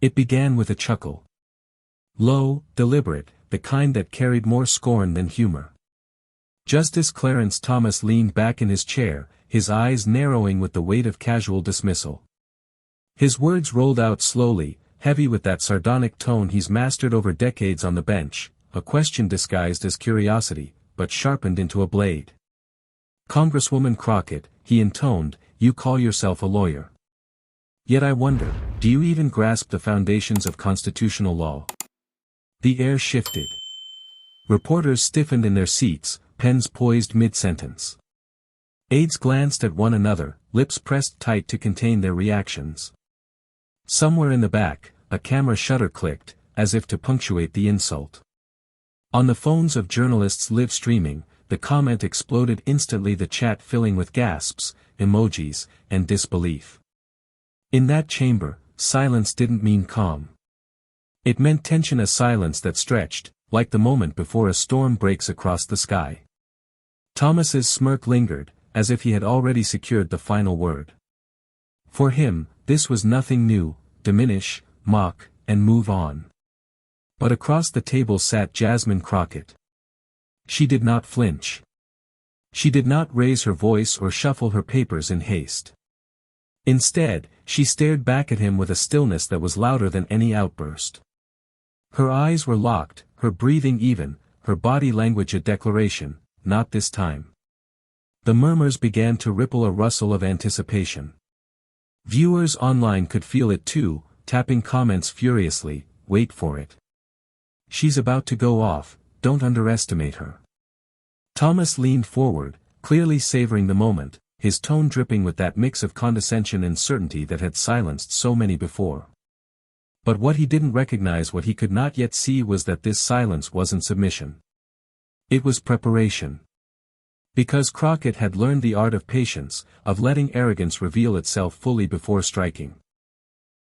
It began with a chuckle. Low, deliberate, the kind that carried more scorn than humor. Justice Clarence Thomas leaned back in his chair, his eyes narrowing with the weight of casual dismissal. His words rolled out slowly, heavy with that sardonic tone he's mastered over decades on the bench, a question disguised as curiosity, but sharpened into a blade. Congresswoman Crockett, he intoned, you call yourself a lawyer. Yet I wonder, do you even grasp the foundations of constitutional law? The air shifted. Reporters stiffened in their seats, pens poised mid-sentence. Aides glanced at one another, lips pressed tight to contain their reactions. Somewhere in the back, a camera shutter clicked, as if to punctuate the insult. On the phones of journalists live streaming, the comment exploded instantly, the chat filling with gasps, emojis, and disbelief. In that chamber, silence didn't mean calm. It meant tension, a silence that stretched, like the moment before a storm breaks across the sky. Thomas's smirk lingered, as if he had already secured the final word. For him, this was nothing new: diminish, mock, and move on. But across the table sat Jasmine Crockett. She did not flinch. She did not raise her voice or shuffle her papers in haste. Instead, she stared back at him with a stillness that was louder than any outburst. Her eyes were locked, her breathing even, her body language a declaration: not this time. The murmurs began to ripple, a rustle of anticipation. Viewers online could feel it too, tapping comments furiously, wait for it. She's about to go off, don't underestimate her. Thomas leaned forward, clearly savoring the moment, his tone dripping with that mix of condescension and certainty that had silenced so many before. But what he didn't recognize, what he could not yet see, was that this silence wasn't submission. It was preparation. Because Crockett had learned the art of patience, of letting arrogance reveal itself fully before striking.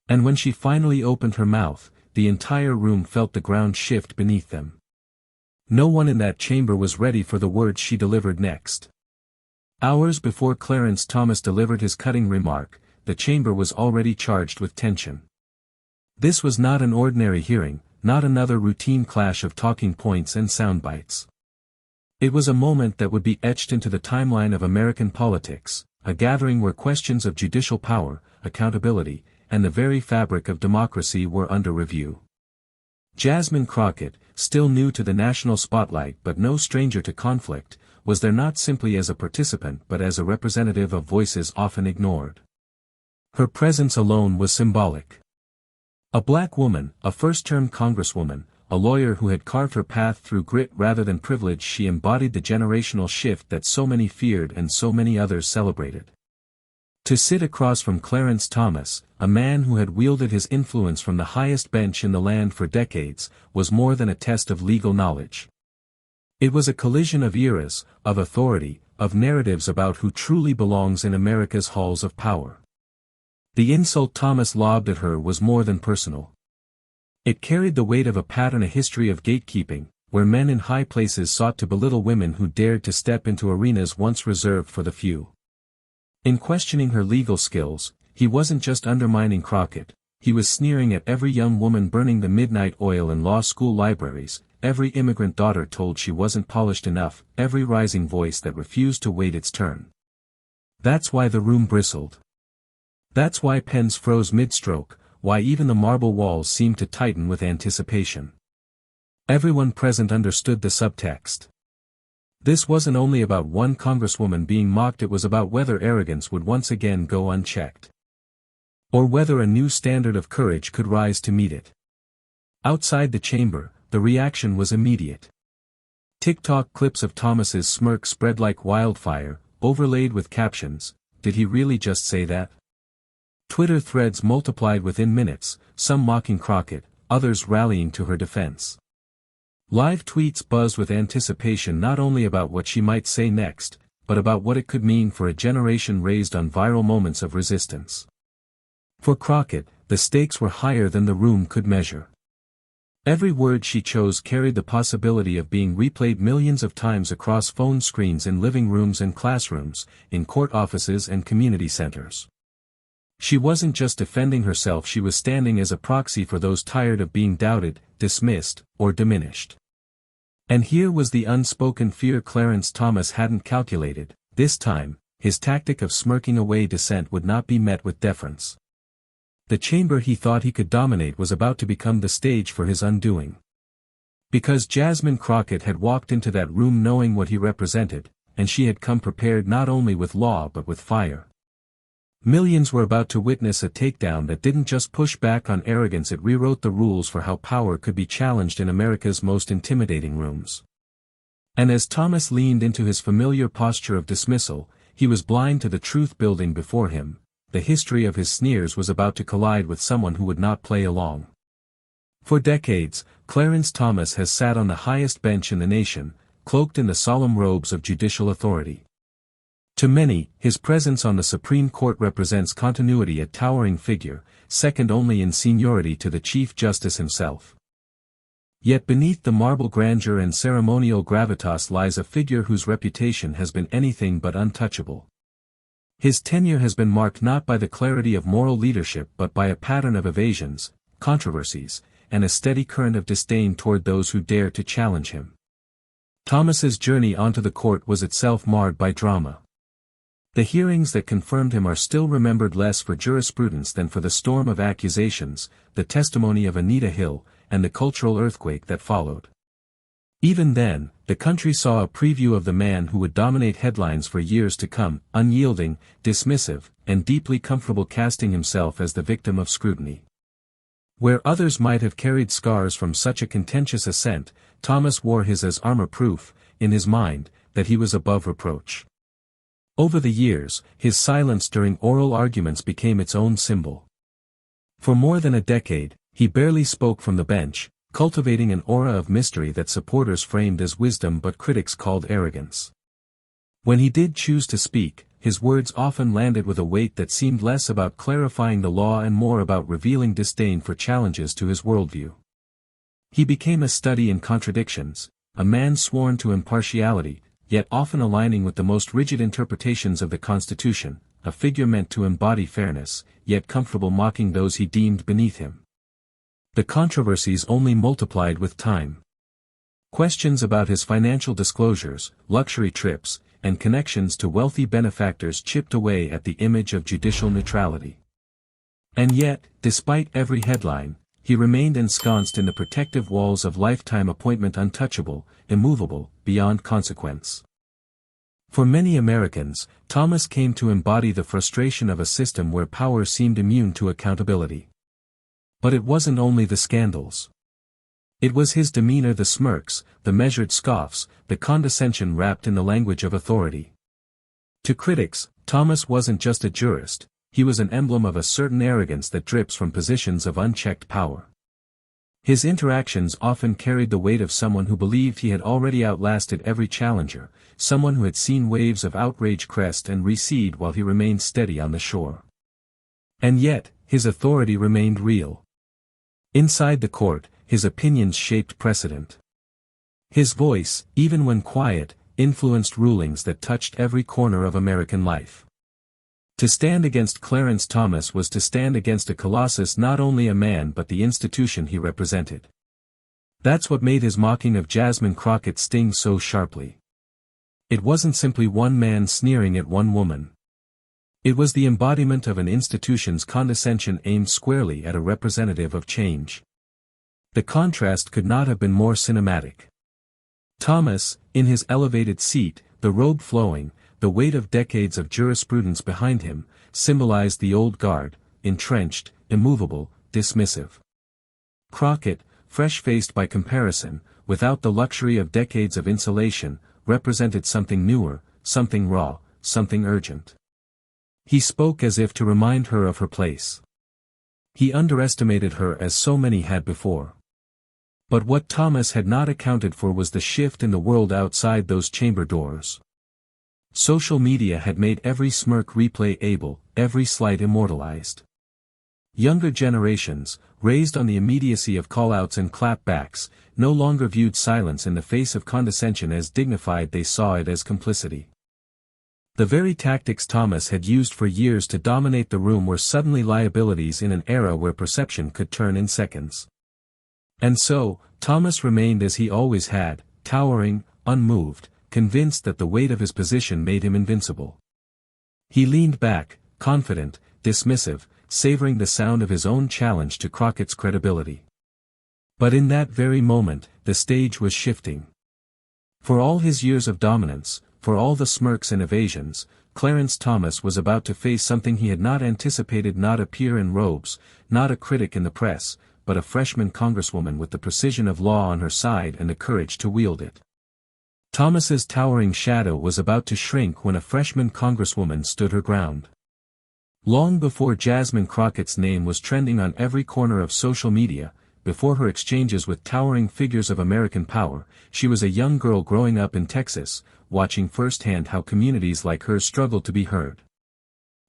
And when she finally opened her mouth, the entire room felt the ground shift beneath them. No one in that chamber was ready for the words she delivered next. Hours before Clarence Thomas delivered his cutting remark, the chamber was already charged with tension. This was not an ordinary hearing, not another routine clash of talking points and sound bites. It was a moment that would be etched into the timeline of American politics, a gathering where questions of judicial power, accountability, and the very fabric of democracy were under review. Jasmine Crockett, still new to the national spotlight but no stranger to conflict, was there not simply as a participant but as a representative of voices often ignored. Her presence alone was symbolic. A black woman, a first-term congresswoman, a lawyer who had carved her path through grit rather than privilege, she embodied the generational shift that so many feared and so many others celebrated. To sit across from Clarence Thomas, a man who had wielded his influence from the highest bench in the land for decades, was more than a test of legal knowledge. It was a collision of eras, of authority, of narratives about who truly belongs in America's halls of power. The insult Thomas lobbed at her was more than personal. It carried the weight of a pattern, a history of gatekeeping, where men in high places sought to belittle women who dared to step into arenas once reserved for the few. In questioning her legal skills, he wasn't just undermining Crockett, he was sneering at every young woman burning the midnight oil in law school libraries, every immigrant daughter told she wasn't polished enough, every rising voice that refused to wait its turn. That's why the room bristled. That's why pens froze mid-stroke, why even the marble walls seemed to tighten with anticipation. Everyone present understood the subtext. This wasn't only about one congresswoman being mocked, it was about whether arrogance would once again go unchecked. Or whether a new standard of courage could rise to meet it. Outside the chamber, the reaction was immediate. TikTok clips of Thomas's smirk spread like wildfire, overlaid with captions, "Did he really just say that?" Twitter threads multiplied within minutes, some mocking Crockett, others rallying to her defense. Live tweets buzzed with anticipation not only about what she might say next, but about what it could mean for a generation raised on viral moments of resistance. For Crockett, the stakes were higher than the room could measure. Every word she chose carried the possibility of being replayed millions of times across phone screens, in living rooms and classrooms, in court offices and community centers. She wasn't just defending herself, she was standing as a proxy for those tired of being doubted, dismissed, or diminished. And here was the unspoken fear Clarence Thomas hadn't calculated. This time, his tactic of smirking away dissent would not be met with deference. The chamber he thought he could dominate was about to become the stage for his undoing. Because Jasmine Crockett had walked into that room knowing what he represented, and she had come prepared not only with law but with fire. Millions were about to witness a takedown that didn't just push back on arrogance, it rewrote the rules for how power could be challenged in America's most intimidating rooms. And as Thomas leaned into his familiar posture of dismissal, he was blind to the truth building before him. The history of his sneers was about to collide with someone who would not play along. For decades, Clarence Thomas has sat on the highest bench in the nation, cloaked in the solemn robes of judicial authority. To many, his presence on the Supreme Court represents continuity, a towering figure, second only in seniority to the Chief Justice himself. Yet beneath the marble grandeur and ceremonial gravitas lies a figure whose reputation has been anything but untouchable. His tenure has been marked not by the clarity of moral leadership but by a pattern of evasions, controversies, and a steady current of disdain toward those who dare to challenge him. Thomas's journey onto the court was itself marred by drama. The hearings that confirmed him are still remembered less for jurisprudence than for the storm of accusations, the testimony of Anita Hill, and the cultural earthquake that followed. Even then, the country saw a preview of the man who would dominate headlines for years to come, unyielding, dismissive, and deeply comfortable, casting himself as the victim of scrutiny. Where others might have carried scars from such a contentious ascent, Thomas wore his as armor-proof, in his mind, that he was above reproach. Over the years, his silence during oral arguments became its own symbol. For more than a decade, he barely spoke from the bench, cultivating an aura of mystery that supporters framed as wisdom but critics called arrogance. When he did choose to speak, his words often landed with a weight that seemed less about clarifying the law and more about revealing disdain for challenges to his worldview. He became a study in contradictions, a man sworn to impartiality, yet often aligning with the most rigid interpretations of the Constitution, a figure meant to embody fairness, yet comfortable mocking those he deemed beneath him. The controversies only multiplied with time. Questions about his financial disclosures, luxury trips, and connections to wealthy benefactors chipped away at the image of judicial neutrality. And yet, despite every headline, he remained ensconced in the protective walls of lifetime appointment, untouchable, immovable, beyond consequence. For many Americans, Thomas came to embody the frustration of a system where power seemed immune to accountability. But it wasn't only the scandals. It was his demeanor, the smirks, the measured scoffs, the condescension wrapped in the language of authority. To critics, Thomas wasn't just a jurist, he was an emblem of a certain arrogance that drips from positions of unchecked power. His interactions often carried the weight of someone who believed he had already outlasted every challenger, someone who had seen waves of outrage crest and recede while he remained steady on the shore. And yet, his authority remained real. Inside the court, his opinions shaped precedent. His voice, even when quiet, influenced rulings that touched every corner of American life. To stand against Clarence Thomas was to stand against a colossus, not only a man but the institution he represented. That's what made his mocking of Jasmine Crockett sting so sharply. It wasn't simply one man sneering at one woman. It was the embodiment of an institution's condescension aimed squarely at a representative of change. The contrast could not have been more cinematic. Thomas, in his elevated seat, the robe flowing, the weight of decades of jurisprudence behind him, symbolized the old guard, entrenched, immovable, dismissive. Crockett, fresh-faced by comparison, without the luxury of decades of insulation, represented something newer, something raw, something urgent. He spoke as if to remind her of her place. He underestimated her as so many had before. But what Thomas had not accounted for was the shift in the world outside those chamber doors. Social media had made every smirk replayable, every slight immortalized. Younger generations, raised on the immediacy of call-outs and clapbacks, no longer viewed silence in the face of condescension as dignified, they saw it as complicity. The very tactics Thomas had used for years to dominate the room were suddenly liabilities in an era where perception could turn in seconds. And so, Thomas remained as he always had, towering, unmoved, convinced that the weight of his position made him invincible. He leaned back, confident, dismissive, savoring the sound of his own challenge to Crockett's credibility. But in that very moment, the stage was shifting. For all his years of dominance, for all the smirks and evasions, Clarence Thomas was about to face something he had not anticipated: not a peer in robes, not a critic in the press, but a freshman congresswoman with the precision of law on her side and the courage to wield it. Thomas's towering shadow was about to shrink when a freshman congresswoman stood her ground. Long before Jasmine Crockett's name was trending on every corner of social media, before her exchanges with towering figures of American power, she was a young girl growing up in Texas, watching firsthand how communities like hers struggled to be heard.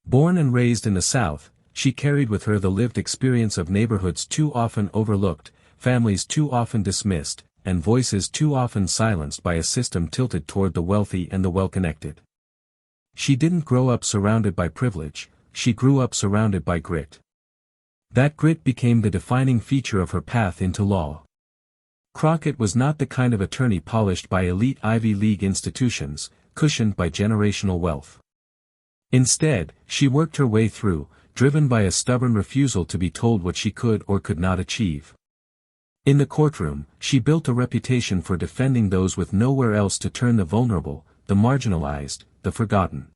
Born and raised in the South, she carried with her the lived experience of neighborhoods too often overlooked, families too often dismissed, and voices too often silenced by a system tilted toward the wealthy and the well-connected. She didn't grow up surrounded by privilege, she grew up surrounded by grit. That grit became the defining feature of her path into law. Crockett was not the kind of attorney polished by elite Ivy League institutions, cushioned by generational wealth. Instead, she worked her way through, driven by a stubborn refusal to be told what she could or could not achieve. In the courtroom, she built a reputation for defending those with nowhere else to turn: the vulnerable, the marginalized, the forgotten.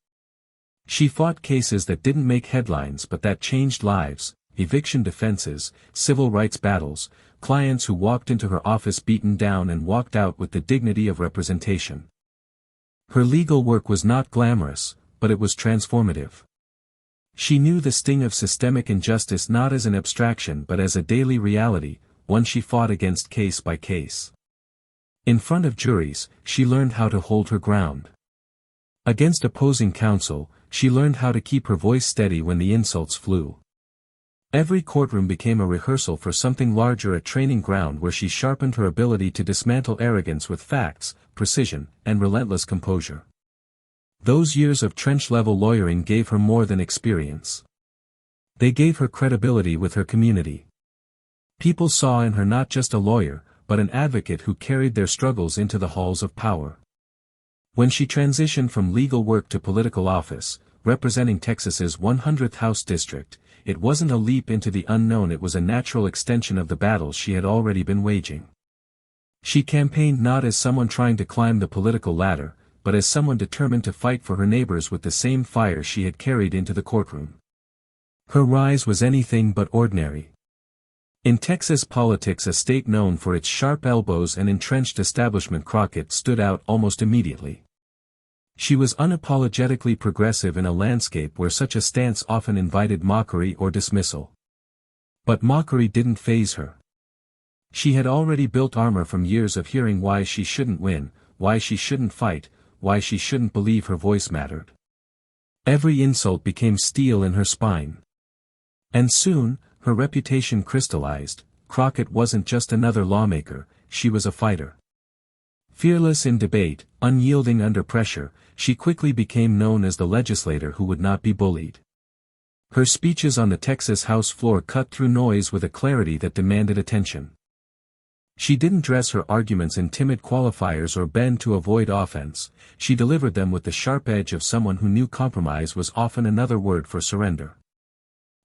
She fought cases that didn't make headlines but that changed lives: eviction defenses, civil rights battles, clients who walked into her office beaten down and walked out with the dignity of representation. Her legal work was not glamorous, but it was transformative. She knew the sting of systemic injustice not as an abstraction but as a daily reality, one she fought against case by case. In front of juries, she learned how to hold her ground. Against opposing counsel, she learned how to keep her voice steady when the insults flew. Every courtroom became a rehearsal for something larger, a training ground where she sharpened her ability to dismantle arrogance with facts, precision, and relentless composure. Those years of trench-level lawyering gave her more than experience. They gave her credibility with her community. People saw in her not just a lawyer, but an advocate who carried their struggles into the halls of power. When she transitioned from legal work to political office, representing Texas's 100th House District, it wasn't a leap into the unknown, it was a natural extension of the battles she had already been waging. She campaigned not as someone trying to climb the political ladder, but as someone determined to fight for her neighbors with the same fire she had carried into the courtroom. Her rise was anything but ordinary. In Texas politics, a state known for its sharp elbows and entrenched establishment, Crockett stood out almost immediately. She was unapologetically progressive in a landscape where such a stance often invited mockery or dismissal. But mockery didn't faze her. She had already built armor from years of hearing why she shouldn't win, why she shouldn't fight, why she shouldn't believe her voice mattered. Every insult became steel in her spine. And soon, her reputation crystallized. Crockett wasn't just another lawmaker, she was a fighter. Fearless in debate, unyielding under pressure, she quickly became known as the legislator who would not be bullied. Her speeches on the Texas House floor cut through noise with a clarity that demanded attention. She didn't dress her arguments in timid qualifiers or bend to avoid offense, she delivered them with the sharp edge of someone who knew compromise was often another word for surrender.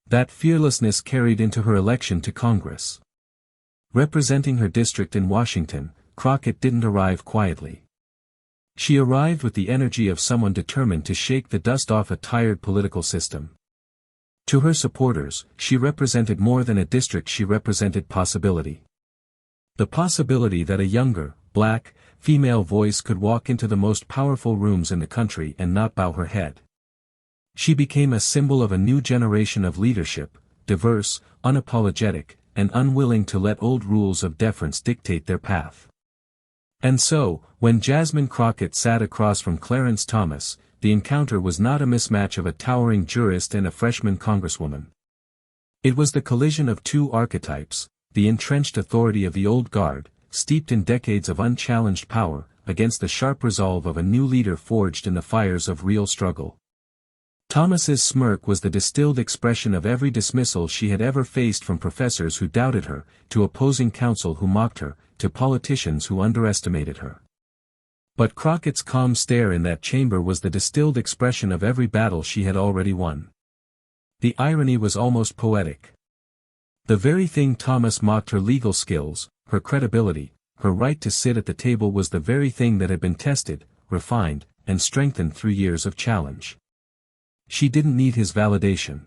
That fearlessness carried into her election to Congress. Representing her district in Washington, Crockett didn't arrive quietly. She arrived with the energy of someone determined to shake the dust off a tired political system. To her supporters, she represented more than a district, she represented possibility. The possibility that a younger, black, female voice could walk into the most powerful rooms in the country and not bow her head. She became a symbol of a new generation of leadership, diverse, unapologetic, and unwilling to let old rules of deference dictate their path. And so, when Jasmine Crockett sat across from Clarence Thomas, the encounter was not a mismatch of a towering jurist and a freshman congresswoman. It was the collision of two archetypes, the entrenched authority of the old guard, steeped in decades of unchallenged power, against the sharp resolve of a new leader forged in the fires of real struggle. Thomas's smirk was the distilled expression of every dismissal she had ever faced, from professors who doubted her, to opposing counsel who mocked her, to politicians who underestimated her. But Crockett's calm stare in that chamber was the distilled expression of every battle she had already won. The irony was almost poetic. The very thing Thomas mocked, her legal skills, her credibility, her right to sit at the table, was the very thing that had been tested, refined, and strengthened through years of challenge. She didn't need his validation.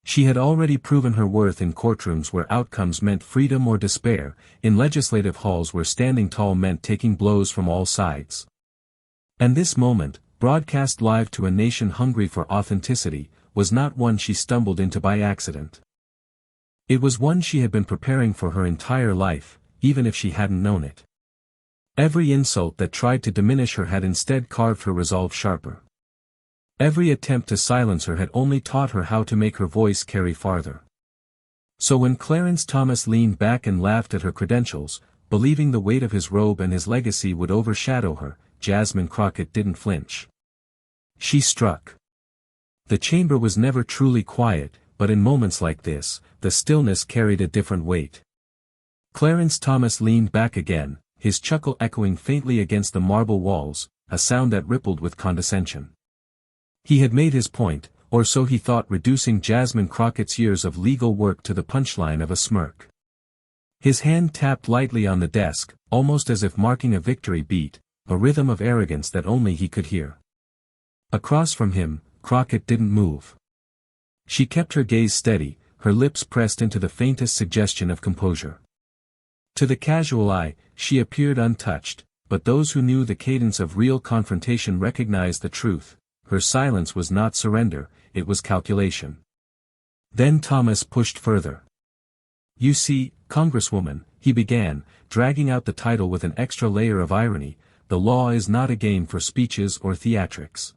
She had already proven her worth in courtrooms where outcomes meant freedom or despair, in legislative halls where standing tall meant taking blows from all sides. And this moment, broadcast live to a nation hungry for authenticity, was not one she stumbled into by accident. It was one she had been preparing for her entire life, even if she hadn't known it. Every insult that tried to diminish her had instead carved her resolve sharper. Every attempt to silence her had only taught her how to make her voice carry farther. So when Clarence Thomas leaned back and laughed at her credentials, believing the weight of his robe and his legacy would overshadow her, Jasmine Crockett didn't flinch. She struck. The chamber was never truly quiet, but in moments like this, the stillness carried a different weight. Clarence Thomas leaned back again, his chuckle echoing faintly against the marble walls, a sound that rippled with condescension. He had made his point, or so he thought, reducing Jasmine Crockett's years of legal work to the punchline of a smirk. His hand tapped lightly on the desk, almost as if marking a victory beat, a rhythm of arrogance that only he could hear. Across from him, Crockett didn't move. She kept her gaze steady, her lips pressed into the faintest suggestion of composure. To the casual eye, she appeared untouched, but those who knew the cadence of real confrontation recognized the truth. Her silence was not surrender, it was calculation. Then Thomas pushed further. "You see, Congresswoman," he began, dragging out the title with an extra layer of irony, "the law is not a game for speeches or theatrics.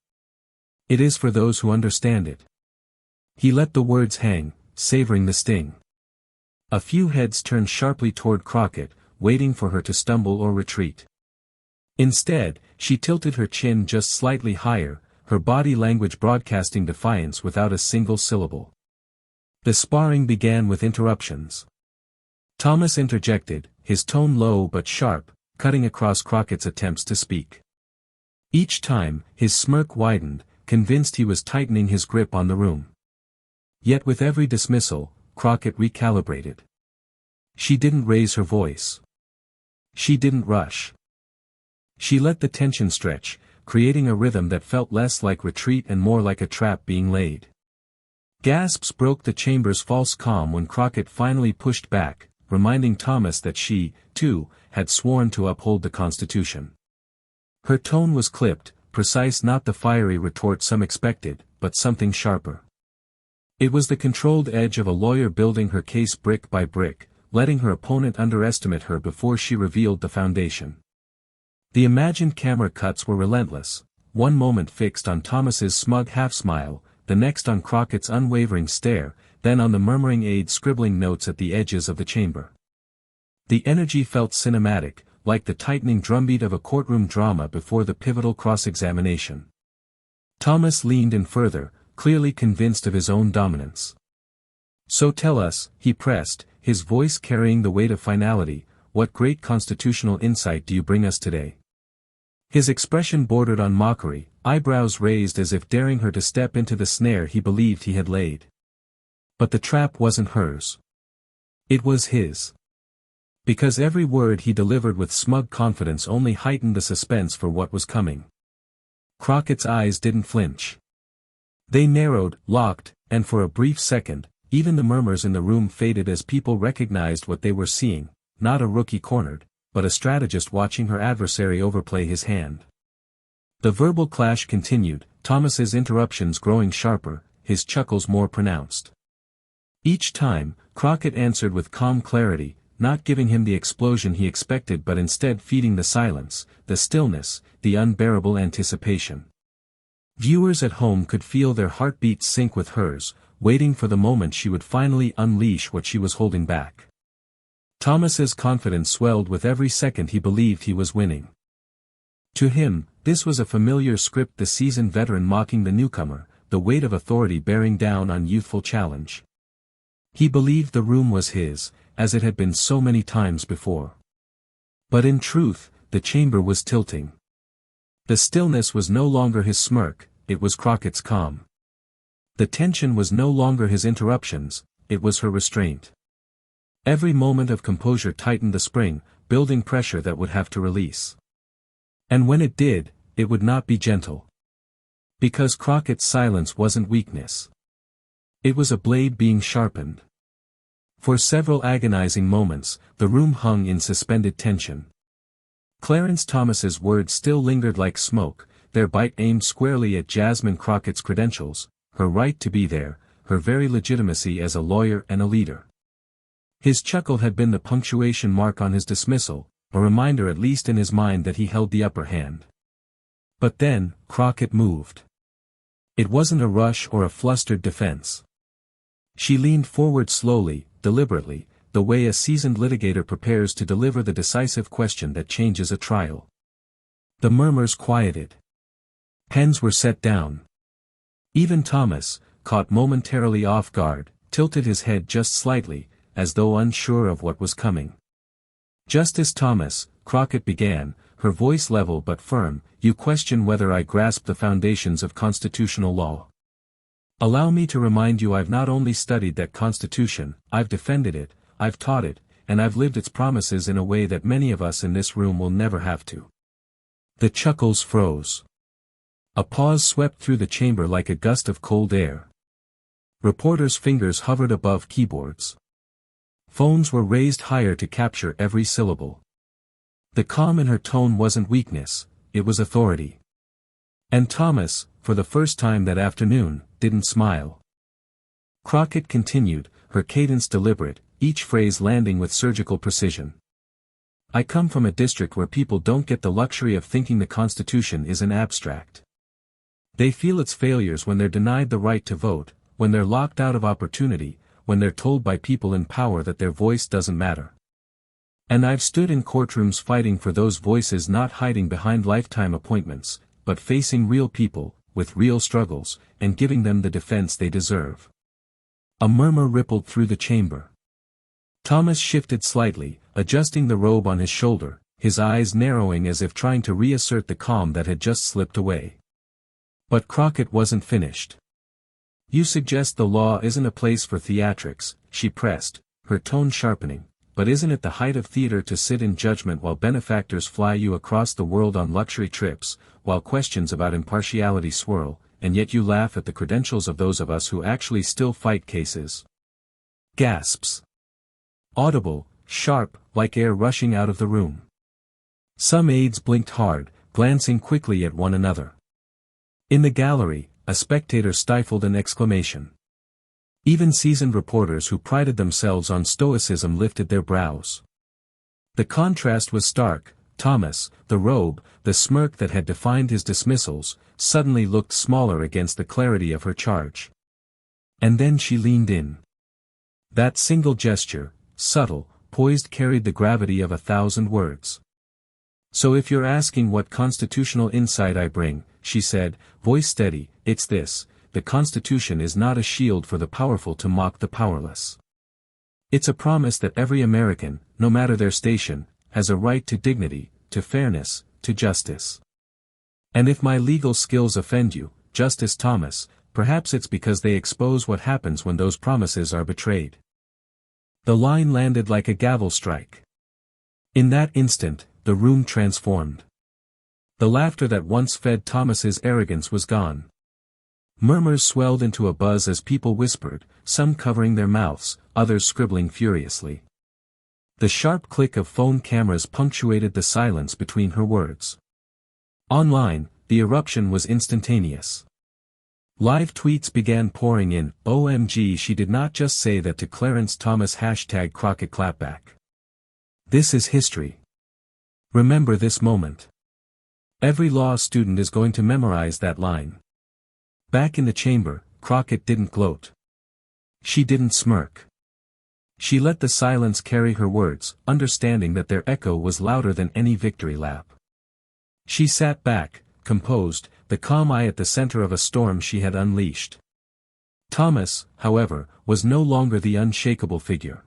It is for those who understand it." He let the words hang, savoring the sting. A few heads turned sharply toward Crockett, waiting for her to stumble or retreat. Instead, she tilted her chin just slightly higher, her body language broadcasting defiance without a single syllable. The sparring began with interruptions. Thomas interjected, his tone low but sharp, cutting across Crockett's attempts to speak. Each time, his smirk widened, convinced he was tightening his grip on the room. Yet with every dismissal, Crockett recalibrated. She didn't raise her voice. She didn't rush. She let the tension stretch, creating a rhythm that felt less like retreat and more like a trap being laid. Gasps broke the chamber's false calm when Crockett finally pushed back, reminding Thomas that she, too, had sworn to uphold the Constitution. Her tone was clipped, precise, not the fiery retort some expected, but something sharper. It was the controlled edge of a lawyer building her case brick by brick, letting her opponent underestimate her before she revealed the foundation. The imagined camera cuts were relentless, one moment fixed on Thomas's smug half-smile, the next on Crockett's unwavering stare, then on the murmuring aide scribbling notes at the edges of the chamber. The energy felt cinematic, like the tightening drumbeat of a courtroom drama before the pivotal cross-examination. Thomas leaned in further, clearly convinced of his own dominance. "So tell us," he pressed, his voice carrying the weight of finality, "what great constitutional insight do you bring us today?" His expression bordered on mockery, eyebrows raised as if daring her to step into the snare he believed he had laid. But the trap wasn't hers. It was his. Because every word he delivered with smug confidence only heightened the suspense for what was coming. Crockett's eyes didn't flinch. They narrowed, locked, and for a brief second, even the murmurs in the room faded as people recognized what they were seeing, not a rookie cornered, but a strategist watching her adversary overplay his hand. The verbal clash continued, Thomas's interruptions growing sharper, his chuckles more pronounced. Each time, Crockett answered with calm clarity, not giving him the explosion he expected but instead feeding the silence, the stillness, the unbearable anticipation. Viewers at home could feel their heartbeats sync with hers, waiting for the moment she would finally unleash what she was holding back. Thomas's confidence swelled with every second he believed he was winning. To him, this was a familiar script, the seasoned veteran mocking the newcomer, the weight of authority bearing down on youthful challenge. He believed the room was his, as it had been so many times before. But in truth, the chamber was tilting. The stillness was no longer his smirk, it was Crockett's calm. The tension was no longer his interruptions, it was her restraint. Every moment of composure tightened the spring, building pressure that would have to release. And when it did, it would not be gentle. Because Crockett's silence wasn't weakness. It was a blade being sharpened. For several agonizing moments, the room hung in suspended tension. Clarence Thomas's words still lingered like smoke, their bite aimed squarely at Jasmine Crockett's credentials, her right to be there, her very legitimacy as a lawyer and a leader. His chuckle had been the punctuation mark on his dismissal, a reminder at least in his mind that he held the upper hand. But then, Crockett moved. It wasn't a rush or a flustered defense. She leaned forward slowly, deliberately, the way a seasoned litigator prepares to deliver the decisive question that changes a trial. The murmurs quieted. Pens were set down. Even Thomas, caught momentarily off guard, tilted his head just slightly, as though unsure of what was coming. "Justice Thomas," Crockett began, her voice level but firm, "you question whether I grasp the foundations of constitutional law. Allow me to remind you I've not only studied that Constitution, I've defended it, I've taught it, and I've lived its promises in a way that many of us in this room will never have to." The chuckles froze. A pause swept through the chamber like a gust of cold air. Reporters' fingers hovered above keyboards. Phones were raised higher to capture every syllable. The calm in her tone wasn't weakness, it was authority. And Thomas, for the first time that afternoon, didn't smile. Crockett continued, her cadence deliberate, each phrase landing with surgical precision. "I come from a district where people don't get the luxury of thinking the Constitution is an abstract. They feel its failures when they're denied the right to vote, when they're locked out of opportunity, when they're told by people in power that their voice doesn't matter. And I've stood in courtrooms fighting for those voices, not hiding behind lifetime appointments, but facing real people, with real struggles, and giving them the defense they deserve." A murmur rippled through the chamber. Thomas shifted slightly, adjusting the robe on his shoulder, his eyes narrowing as if trying to reassert the calm that had just slipped away. But Crockett wasn't finished. "You suggest the law isn't a place for theatrics," she pressed, her tone sharpening, "but isn't it the height of theater to sit in judgment while benefactors fly you across the world on luxury trips, while questions about impartiality swirl, and yet you laugh at the credentials of those of us who actually still fight cases?" Gasps. Audible, sharp, like air rushing out of the room. Some aides blinked hard, glancing quickly at one another. In the gallery, a spectator stifled an exclamation. Even seasoned reporters who prided themselves on stoicism lifted their brows. The contrast was stark. Thomas, the robe, the smirk that had defined his dismissals, suddenly looked smaller against the clarity of her charge. And then she leaned in. That single gesture, subtle, poised, carried the gravity of 1,000 words. "So if you're asking what constitutional insight I bring," she said, voice steady, "it's this: the Constitution is not a shield for the powerful to mock the powerless. It's a promise that every American, no matter their station, has a right to dignity, to fairness, to justice. And if my legal skills offend you, Justice Thomas, perhaps it's because they expose what happens when those promises are betrayed." The line landed like a gavel strike. In that instant, the room transformed. The laughter that once fed Thomas's arrogance was gone. Murmurs swelled into a buzz as people whispered, some covering their mouths, others scribbling furiously. The sharp click of phone cameras punctuated the silence between her words. Online, the eruption was instantaneous. Live tweets began pouring in. "OMG, she did not just say that to Clarence Thomas. #Crockett clapback. This is history. Remember this moment. Every law student is going to memorize that line." Back in the chamber, Crockett didn't gloat. She didn't smirk. She let the silence carry her words, understanding that their echo was louder than any victory lap. She sat back, composed, the calm eye at the center of a storm she had unleashed. Thomas, however, was no longer the unshakable figure.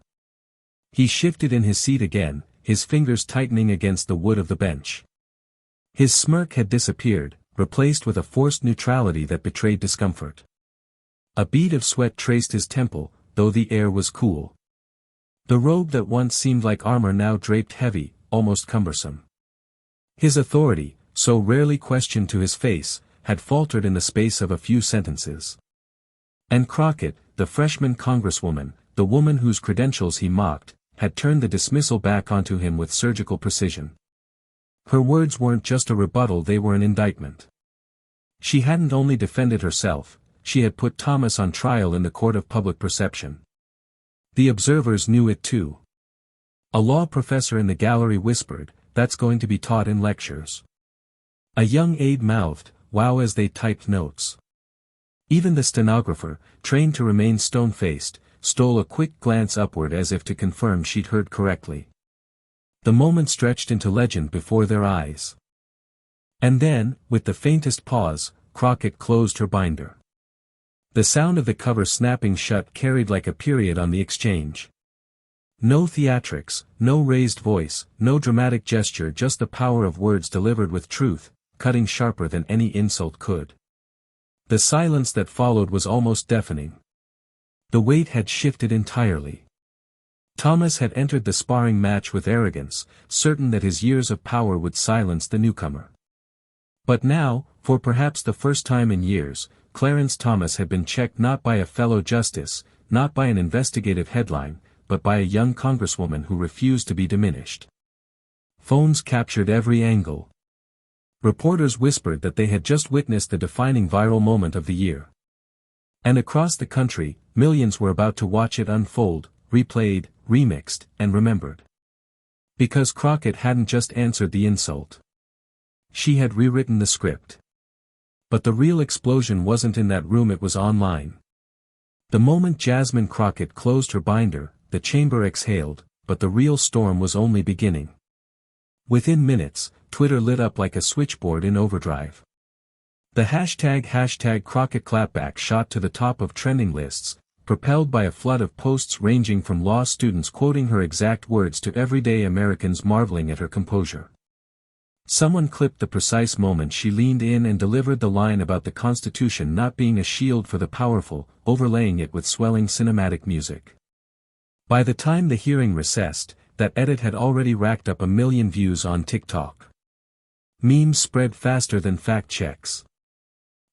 He shifted in his seat again, his fingers tightening against the wood of the bench. His smirk had disappeared, replaced with a forced neutrality that betrayed discomfort. A bead of sweat traced his temple, though the air was cool. The robe that once seemed like armor now draped heavy, almost cumbersome. His authority, so rarely questioned to his face, had faltered in the space of a few sentences. And Crockett, the freshman congresswoman, the woman whose credentials he mocked, had turned the dismissal back onto him with surgical precision. Her words weren't just a rebuttal, they were an indictment. She hadn't only defended herself, she had put Thomas on trial in the court of public perception. The observers knew it too. A law professor in the gallery whispered, "That's going to be taught in lectures." A young aide mouthed, "Wow," as they typed notes. Even the stenographer, trained to remain stone-faced, stole a quick glance upward as if to confirm she'd heard correctly. The moment stretched into legend before their eyes. And then, with the faintest pause, Crockett closed her binder. The sound of the cover snapping shut carried like a period on the exchange. No theatrics, no raised voice, no dramatic gesture, just the power of words delivered with truth, cutting sharper than any insult could. The silence that followed was almost deafening. The weight had shifted entirely. Thomas had entered the sparring match with arrogance, certain that his years of power would silence the newcomer. But now, for perhaps the first time in years, Clarence Thomas had been checked not by a fellow justice, not by an investigative headline, but by a young congresswoman who refused to be diminished. Phones captured every angle. Reporters whispered that they had just witnessed the defining viral moment of the year. And across the country, millions were about to watch it unfold, replayed, remixed, and remembered. Because Crockett hadn't just answered the insult. She had rewritten the script. But the real explosion wasn't in that room, it was online. The moment Jasmine Crockett closed her binder, the chamber exhaled, but the real storm was only beginning. Within minutes, Twitter lit up like a switchboard in overdrive. The hashtag Crockett clapback shot to the top of trending lists, propelled by a flood of posts ranging from law students quoting her exact words to everyday Americans marveling at her composure. Someone clipped the precise moment she leaned in and delivered the line about the Constitution not being a shield for the powerful, overlaying it with swelling cinematic music. By the time the hearing recessed, that edit had already racked up 1 million views on TikTok. Memes spread faster than fact checks.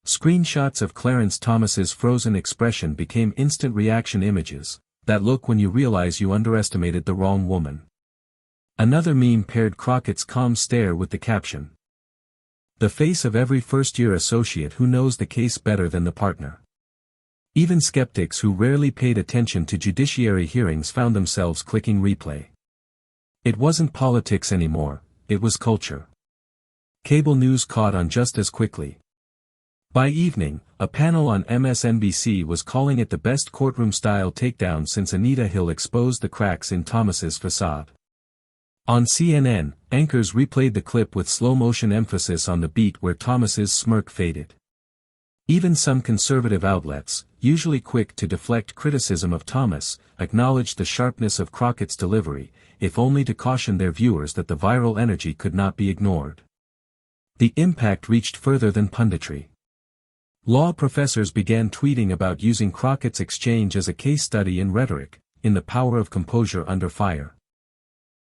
Screenshots of Clarence Thomas's frozen expression became instant reaction images, that look when you realize you underestimated the wrong woman. Another meme paired Crockett's calm stare with the caption, "The face of every first-year associate who knows the case better than the partner." Even skeptics who rarely paid attention to judiciary hearings found themselves clicking replay. It wasn't politics anymore, it was culture. Cable news caught on just as quickly. By evening, a panel on MSNBC was calling it the best courtroom-style takedown since Anita Hill exposed the cracks in Thomas's facade. On CNN, anchors replayed the clip with slow-motion emphasis on the beat where Thomas's smirk faded. Even some conservative outlets, usually quick to deflect criticism of Thomas, acknowledged the sharpness of Crockett's delivery, if only to caution their viewers that the viral energy could not be ignored. The impact reached further than punditry. Law professors began tweeting about using Crockett's exchange as a case study in rhetoric, in the power of composure under fire.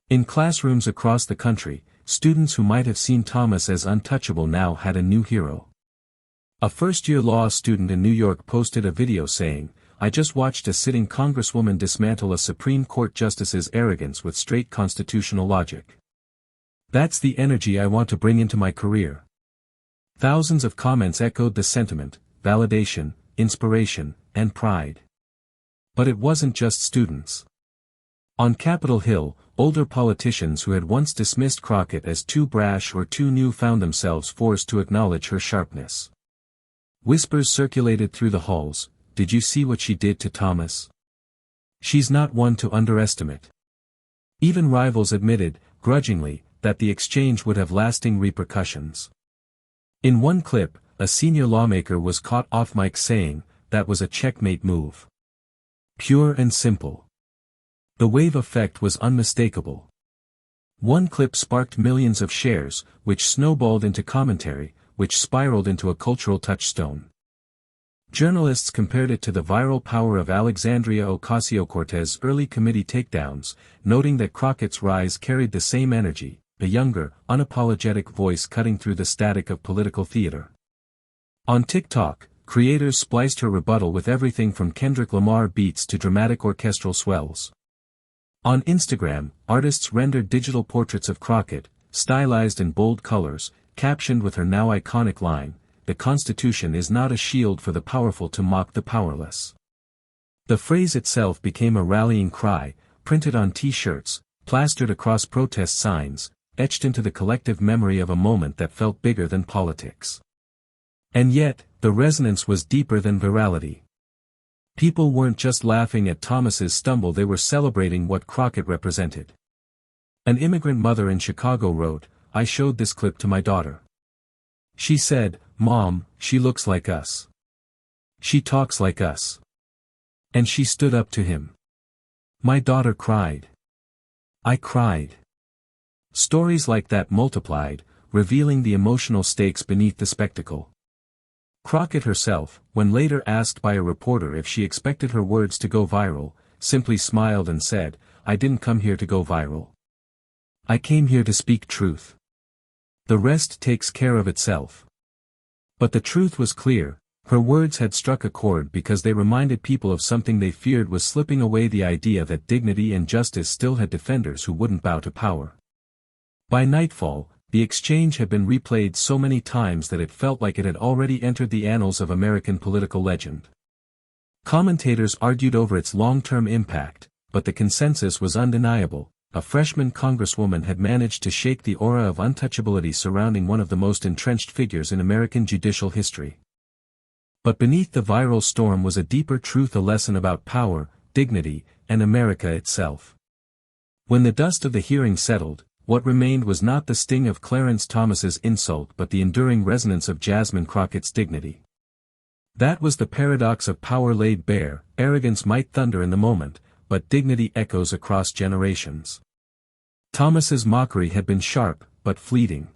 In classrooms across the country, students who might have seen Thomas as untouchable now had a new hero. A first-year law student in New York posted a video saying, "I just watched a sitting congresswoman dismantle a Supreme Court justice's arrogance with straight constitutional logic. That's the energy I want to bring into my career." Thousands of comments echoed the sentiment, validation, inspiration, and pride. But it wasn't just students. On Capitol Hill, older politicians who had once dismissed Crockett as too brash or too new found themselves forced to acknowledge her sharpness. Whispers circulated through the halls, "Did you see what she did to Thomas? She's not one to underestimate." Even rivals admitted, grudgingly, that the exchange would have lasting repercussions. In one clip, a senior lawmaker was caught off mic saying, "That was a checkmate move." Pure and simple. The wave effect was unmistakable. One clip sparked millions of shares, which snowballed into commentary, which spiraled into a cultural touchstone. Journalists compared it to the viral power of Alexandria Ocasio-Cortez's early committee takedowns, noting that Crockett's rise carried the same energy, a younger, unapologetic voice cutting through the static of political theater. On TikTok, creators spliced her rebuttal with everything from Kendrick Lamar beats to dramatic orchestral swells. On Instagram, artists rendered digital portraits of Crockett, stylized in bold colors, captioned with her now iconic line, "The Constitution is not a shield for the powerful to mock the powerless." The phrase itself became a rallying cry, printed on t-shirts, plastered across protest signs, etched into the collective memory of a moment that felt bigger than politics. And yet, the resonance was deeper than virality. People weren't just laughing at Thomas's stumble, they were celebrating what Crockett represented. An immigrant mother in Chicago wrote, "I showed this clip to my daughter. She said, 'Mom, she looks like us. She talks like us.' And she stood up to him. My daughter cried. I cried." Stories like that multiplied, revealing the emotional stakes beneath the spectacle. Crockett herself, when later asked by a reporter if she expected her words to go viral, simply smiled and said, "I didn't come here to go viral. I came here to speak truth. The rest takes care of itself." But the truth was clear, her words had struck a chord because they reminded people of something they feared was slipping away, the idea that dignity and justice still had defenders who wouldn't bow to power. By nightfall, the exchange had been replayed so many times that it felt like it had already entered the annals of American political legend. Commentators argued over its long-term impact, but the consensus was undeniable. A freshman congresswoman had managed to shake the aura of untouchability surrounding one of the most entrenched figures in American judicial history. But beneath the viral storm was a deeper truth, a lesson about power, dignity, and America itself. When the dust of the hearing settled, what remained was not the sting of Clarence Thomas's insult but the enduring resonance of Jasmine Crockett's dignity. That was the paradox of power laid bare. Arrogance might thunder in the moment, but dignity echoes across generations. Thomas's mockery had been sharp, but fleeting.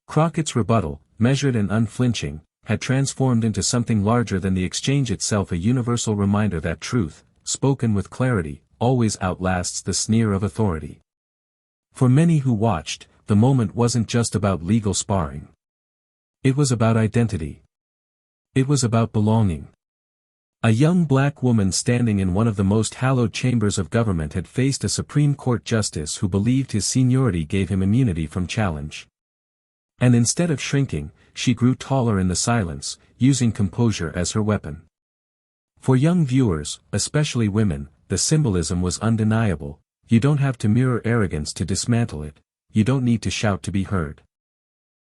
Crockett's rebuttal, measured and unflinching, had transformed into something larger than the exchange itself, a universal reminder that truth, spoken with clarity, always outlasts the sneer of authority. For many who watched, the moment wasn't just about legal sparring. It was about identity. It was about belonging. A young black woman standing in one of the most hallowed chambers of government had faced a Supreme Court justice who believed his seniority gave him immunity from challenge. And instead of shrinking, she grew taller in the silence, using composure as her weapon. For young viewers, especially women, the symbolism was undeniable. You don't have to mirror arrogance to dismantle it. You don't need to shout to be heard.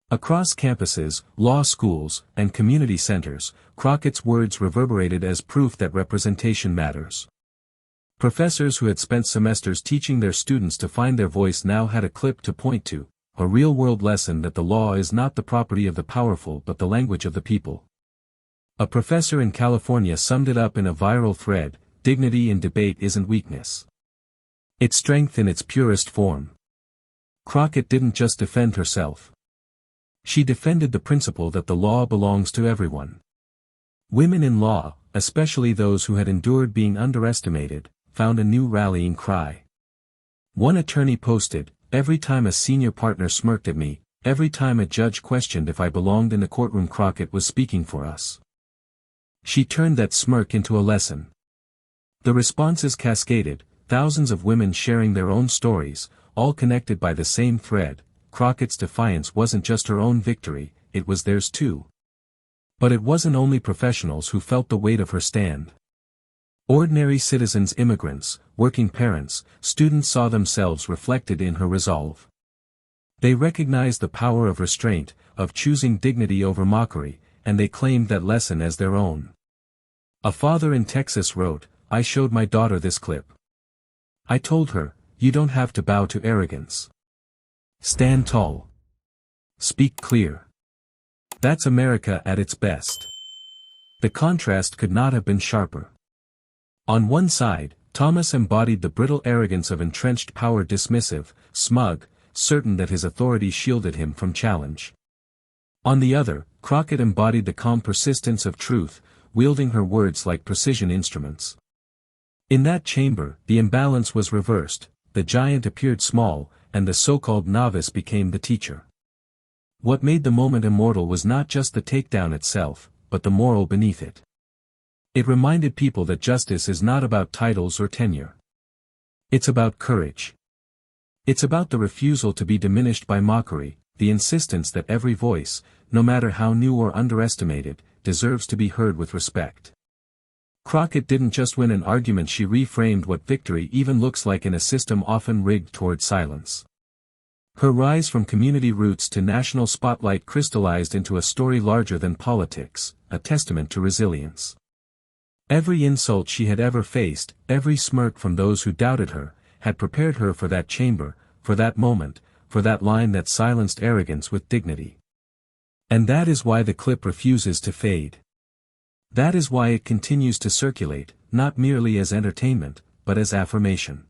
Across campuses, law schools, and community centers, Crockett's words reverberated as proof that representation matters. Professors who had spent semesters teaching their students to find their voice now had a clip to point to, a real-world lesson that the law is not the property of the powerful but the language of the people. A professor in California summed it up in a viral thread: dignity in debate isn't weakness. It's strength in its purest form. Crockett didn't just defend herself. She defended the principle that the law belongs to everyone. Women in law, especially those who had endured being underestimated, found a new rallying cry. One attorney posted, "Every time a senior partner smirked at me, every time a judge questioned if I belonged in the courtroom, Crockett was speaking for us." She turned that smirk into a lesson. The responses cascaded, thousands of women sharing their own stories, all connected by the same thread. Crockett's defiance wasn't just her own victory, it was theirs too. But it wasn't only professionals who felt the weight of her stand. Ordinary citizens, immigrants, working parents, students saw themselves reflected in her resolve. They recognized the power of restraint, of choosing dignity over mockery, and they claimed that lesson as their own. A father in Texas wrote, "I showed my daughter this clip. I told her, you don't have to bow to arrogance. Stand tall. Speak clear. That's America at its best. The contrast could not have been sharper. On one side, Thomas embodied the brittle arrogance of entrenched power, dismissive, smug, certain that his authority shielded him from challenge. On the other, Crockett embodied the calm persistence of truth, wielding her words like precision instruments. In that chamber, the imbalance was reversed, the giant appeared small, and the so-called novice became the teacher. What made the moment immortal was not just the takedown itself, but the moral beneath it. It reminded people that justice is not about titles or tenure. It's about courage. It's about the refusal to be diminished by mockery, the insistence that every voice, no matter how new or underestimated, deserves to be heard with respect. Crockett didn't just win an argument, she reframed what victory even looks like in a system often rigged toward silence. Her rise from community roots to national spotlight crystallized into a story larger than politics, a testament to resilience. Every insult she had ever faced, every smirk from those who doubted her, had prepared her for that chamber, for that moment, for that line that silenced arrogance with dignity. And that is why the clip refuses to fade. That is why it continues to circulate, not merely as entertainment, but as affirmation.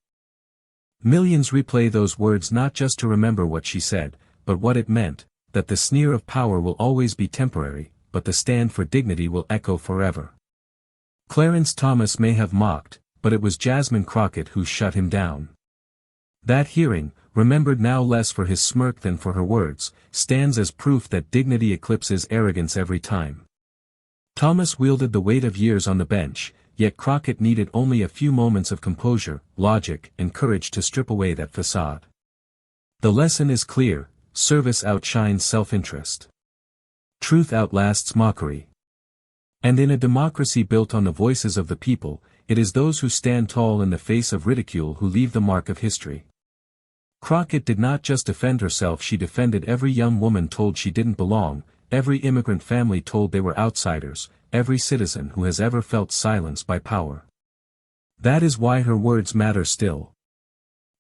Millions replay those words not just to remember what she said, but what it meant, that the sneer of power will always be temporary, but the stand for dignity will echo forever. Clarence Thomas may have mocked, but it was Jasmine Crockett who shut him down. That hearing, remembered now less for his smirk than for her words, stands as proof that dignity eclipses arrogance every time. Thomas wielded the weight of years on the bench, yet Crockett needed only a few moments of composure, logic, and courage to strip away that facade. The lesson is clear: service outshines self-interest. Truth outlasts mockery. And in a democracy built on the voices of the people, it is those who stand tall in the face of ridicule who leave the mark of history. Crockett did not just defend herself, she defended every young woman told she didn't belong, every immigrant family told they were outsiders, every citizen who has ever felt silenced by power. That is why her words matter still.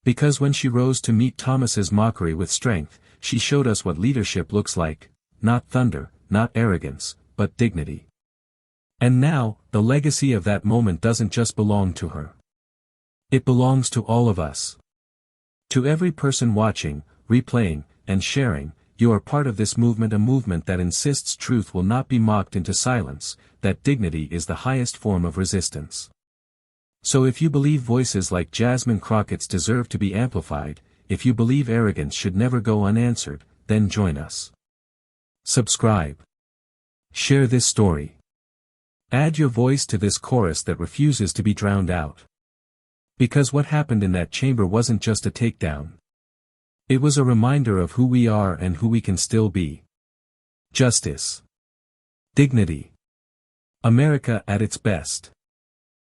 Because when she rose to meet Thomas's mockery with strength, she showed us what leadership looks like: not thunder, not arrogance, but dignity. And now, the legacy of that moment doesn't just belong to her. It belongs to all of us. To every person watching, replaying, and sharing, you are part of this movement, a movement that insists truth will not be mocked into silence, that dignity is the highest form of resistance. So if you believe voices like Jasmine Crockett's deserve to be amplified, if you believe arrogance should never go unanswered, then join us. Subscribe. Share this story. Add your voice to this chorus that refuses to be drowned out. Because what happened in that chamber wasn't just a takedown. It was a reminder of who we are and who we can still be. Justice. Dignity. America at its best.